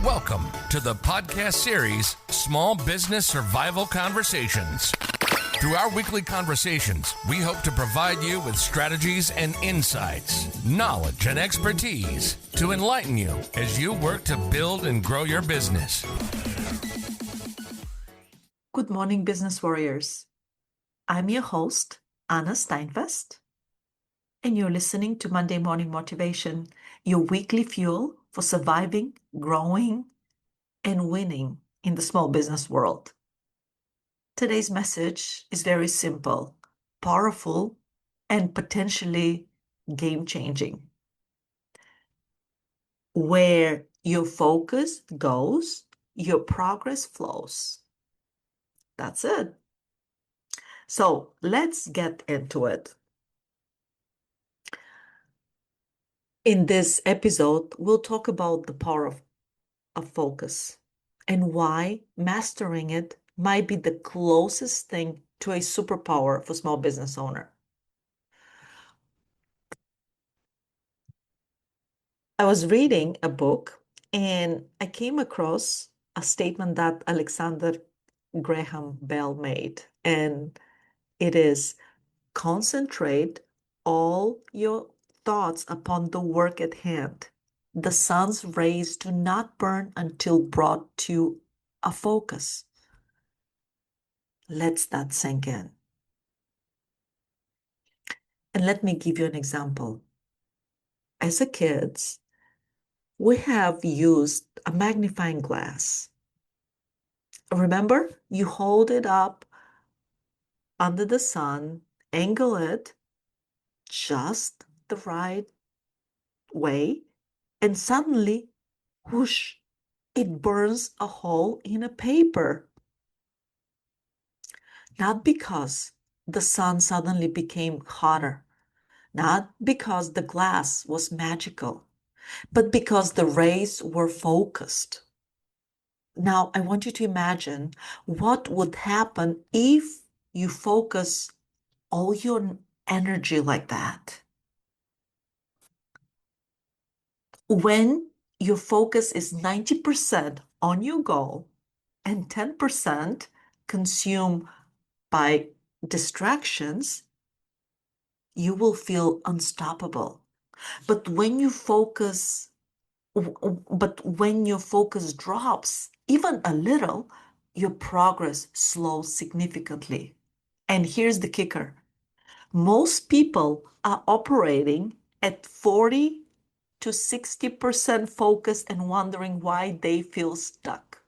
Welcome to the podcast series, Small Business Survival Conversations. Through our weekly conversations, we hope to provide you with strategies and insights, knowledge and expertise to enlighten you as you work to build and grow your business. Good morning, business warriors. I'm your host, Anna Steinfest, and you're listening to Monday Morning Motivation, your weekly fuel for surviving, growing, and winning in the small business world. Today's message is very simple, powerful, and potentially game-changing. Where your focus goes, your progress flows. That's it. So let's get into it. In this episode, we'll talk about the power of focus and why mastering it might be the closest thing to a superpower for small business owner. I was reading a book and I came across a statement that Alexander Graham Bell made, and it is, concentrate all your thoughts upon the work at hand. The sun's rays do not burn until brought to a focus. Let that sink in. And let me give you an example. As a kids, we have used a magnifying glass. Remember, you hold it up under the sun, angle it just the right way, and suddenly, whoosh, it burns a hole in a paper. Not because the sun suddenly became hotter, not because the glass was magical, but because the rays were focused. Now, I want you to imagine what would happen if you focus all your energy like that. When your focus is 90% on your goal and 10% consumed by distractions, you will feel unstoppable. But when your focus drops even a little, your progress slows significantly. And here's the kicker. Most people are operating at 40 to 60% focus and wondering why they feel stuck.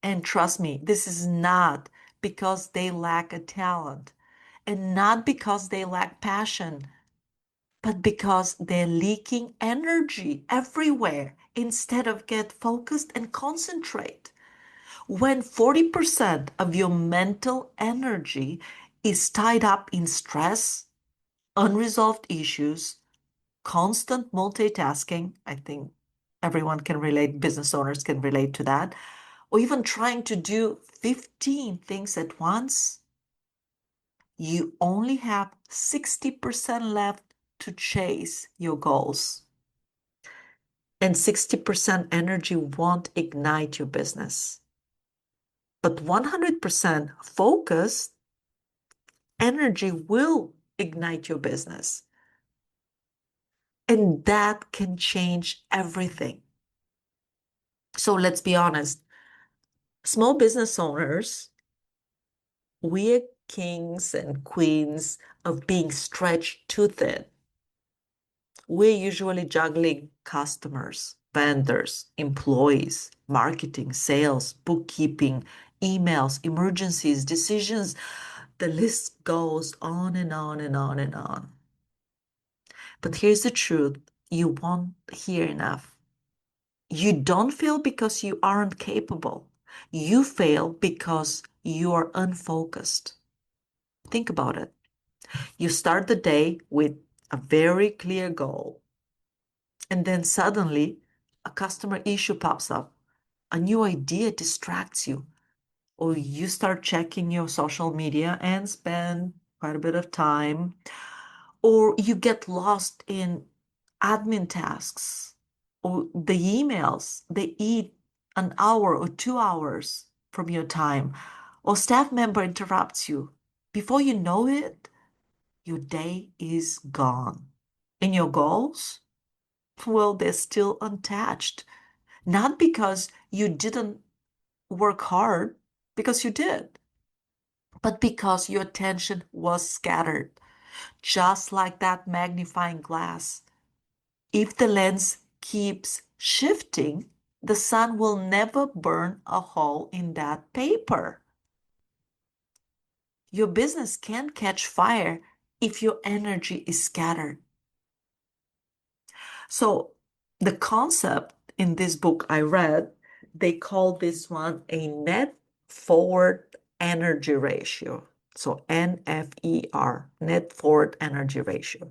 And trust me, this is not because they lack a talent and not because they lack passion, but because they're leaking energy everywhere instead of get focused and concentrate. When 40% of your mental energy is tied up in stress, unresolved issues, constant multitasking, I think everyone can relate, business owners can relate to that, or even trying to do 15 things at once, you only have 60% left to chase your goals. And 60% energy won't ignite your business. But 100% focused energy will ignite your business. And that can change everything. So let's be honest. Small business owners, we are kings and queens of being stretched too thin. We're usually juggling customers, vendors, employees, marketing, sales, bookkeeping, emails, emergencies, decisions. The list goes on and on and on and on. But here's the truth. You won't hear enough. You don't fail because you aren't capable. You fail because you are unfocused. Think about it. You start the day with a very clear goal, and then suddenly a customer issue pops up. A new idea distracts you, or you start checking your social media and spend quite a bit of time, or you get lost in admin tasks, or the emails, they eat an hour or 2 hours from your time, or staff member interrupts you. Before you know it, your day is gone. And your goals? Well, they're still untouched. Not because you didn't work hard, because you did, but because your attention was scattered. Just like that magnifying glass. If the lens keeps shifting, the sun will never burn a hole in that paper. Your business can't catch fire if your energy is scattered. So, the concept in this book I read, they call this one a net forward energy ratio. So, NFER, net forward energy ratio.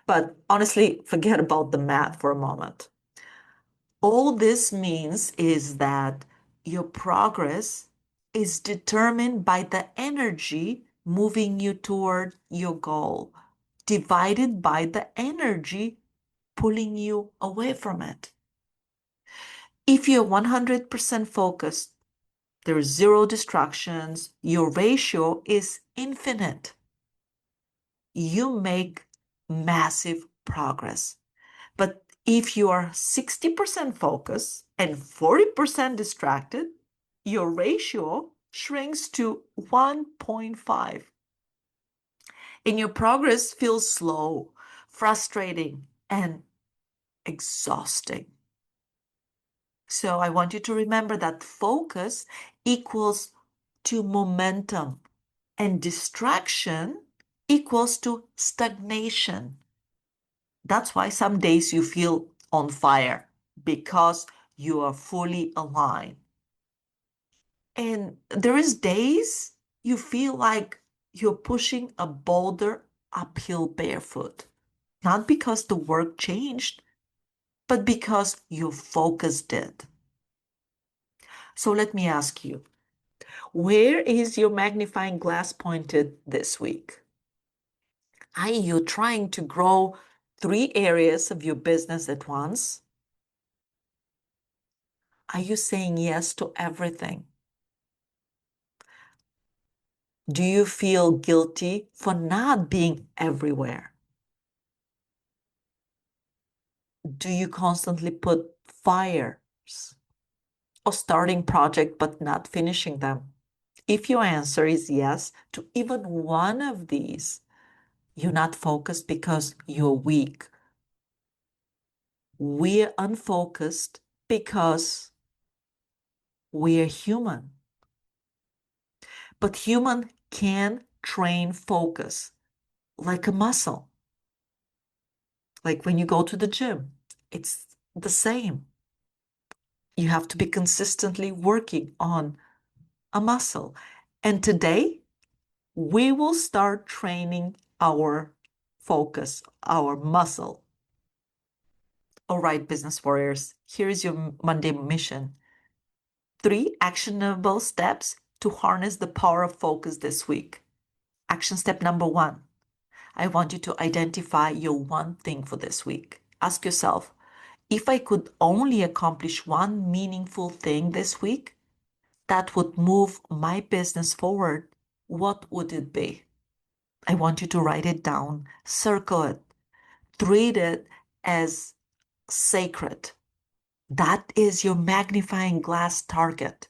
But honestly, forget about the math for a moment. All this means is that your progress is determined by the energy moving you toward your goal, divided by the energy pulling you away from it. If you're 100% focused, there are zero distractions, your ratio is infinite. You make massive progress. But if you are 60% focused and 40% distracted, your ratio shrinks to 1.5. And your progress feels slow, frustrating, and exhausting. So I want you to remember that focus equals to momentum and distraction equals to stagnation. That's why some days you feel on fire because you are fully aligned. And there is days you feel like you're pushing a boulder uphill barefoot. Not because the work changed, but because your focus did. So let me ask you, where is your magnifying glass pointed this week? Are you trying to grow 3 areas of your business at once? Are you saying yes to everything? Do you feel guilty for not being everywhere? Do you constantly put fires or starting projects but not finishing them? If your answer is yes to even one of these, you're not focused because you're weak. We're unfocused because we're human. But human can train focus like a muscle. Like when you go to the gym, it's the same. You have to be consistently working on a muscle. And today, we will start training our focus, our muscle. All right, business warriors, here is your Monday mission. 3 actionable steps to harness the power of focus this week. Action step number 1. I want you to identify your one thing for this week. Ask yourself, if I could only accomplish one meaningful thing this week that would move my business forward, what would it be? I want you to write it down, circle it, treat it as sacred. That is your magnifying glass target.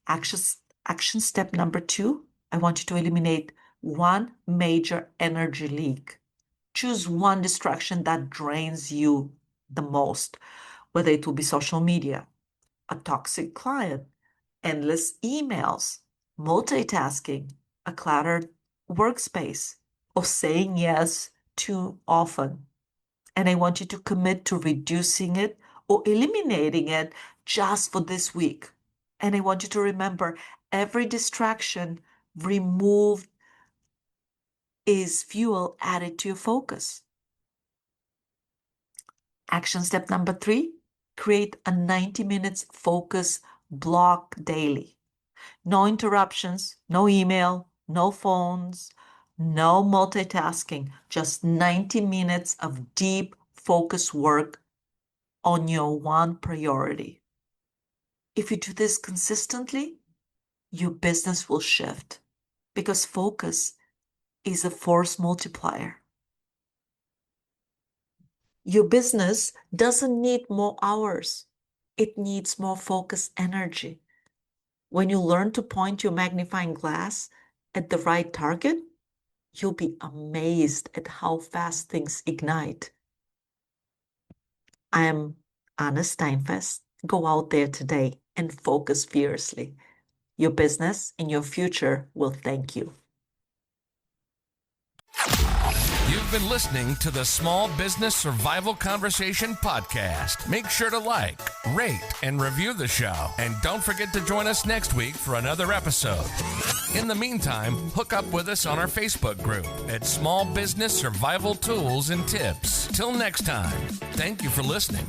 Action, action step number 2, I want you to eliminate one major energy leak. Choose one distraction that drains you the most, whether it will be social media, a toxic client, endless emails, multitasking, a cluttered workspace, or saying yes too often. And I want you to commit to reducing it or eliminating it just for this week. And I want you to remember every distraction removed is fuel added to your focus. Action step number 3, create a 90 minutes focus block daily. No interruptions, no email, no phones, no multitasking, just 90 minutes of deep focus work on your one priority. If you do this consistently, your business will shift because focus is a force multiplier. Your business doesn't need more hours. It needs more focused energy. When you learn to point your magnifying glass at the right target, you'll be amazed at how fast things ignite. I am Anna Steinfest. Go out there today and focus fiercely. Your business and your future will thank you. You've been listening to the Small Business Survival Conversation podcast. Make sure to like, rate, and review the show. And don't forget to join us next week for another episode. In the meantime, hook up with us on our Facebook group at Small Business Survival Tools and Tips. Till next time, thank you for listening.